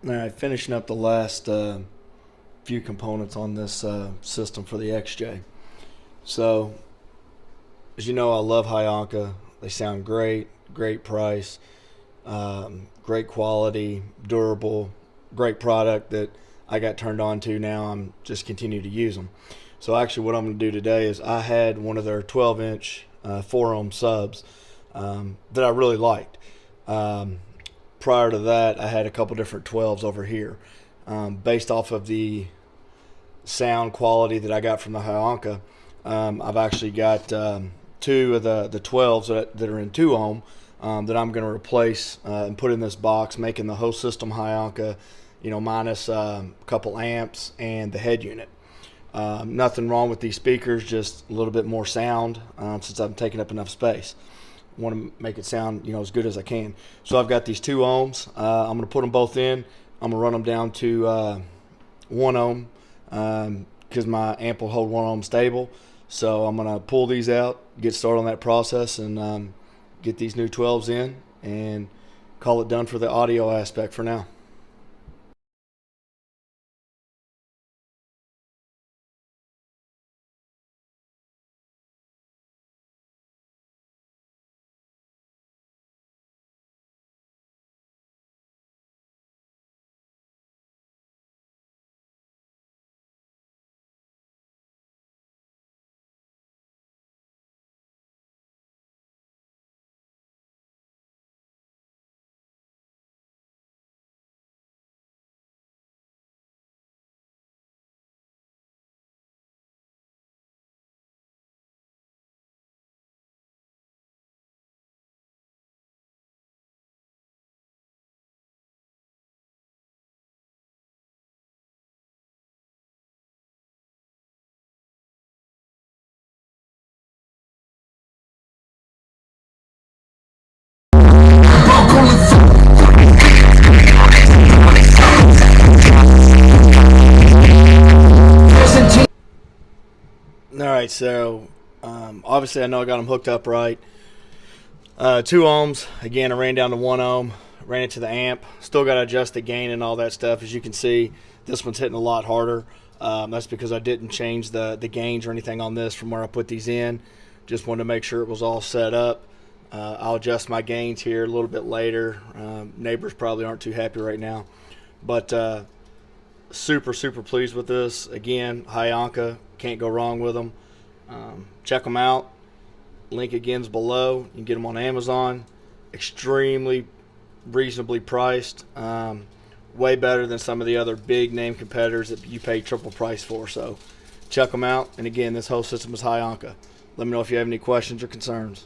All right, finishing up the last few components on this system for the XJ. So, as you know, I love HYanka. They sound great, great price, great quality, durable, great product that I got turned on to now. I'm just continue to use them. So actually what I'm going to do today is I had one of their 12-inch 4-ohm subs that I really liked. Prior to that, I had a couple different 12s over here. Based off of the sound quality that I got from the HYanka, I've actually got two of the 12s that are in 2 ohm that I'm going to replace and put in this box, making the whole system HYanka, minus a couple amps and the head unit. Nothing wrong with these speakers, just a little bit more sound since I'm taking up enough space. Want to make it sound as good as I can. So I've got these 2 ohms. I'm going to put them both in. I'm going to run them down to 1 ohm because my amp will hold 1 ohm stable. So I'm going to pull these out, get started on that process, and get these new 12s in and call it done for the audio aspect for now. Alright, so obviously I know I got them hooked up right. 2 ohms, again I ran down to 1 ohm, ran it to the amp, still got to adjust the gain and all that stuff. As you can see, this one's hitting a lot harder. That's because I didn't change the gains or anything on this from where I put these in. Just wanted to make sure it was all set up. I'll adjust my gains here a little bit later. Neighbors probably aren't too happy right now, but super pleased with this. Again, HYanka, can't go wrong with them. Check them out. Link again's below. You can get them on Amazon. Extremely reasonably priced. Way better than some of the other big name competitors that you pay triple price for. So check them out. And again, this whole system is HYanka. Let me know if you have any questions or concerns.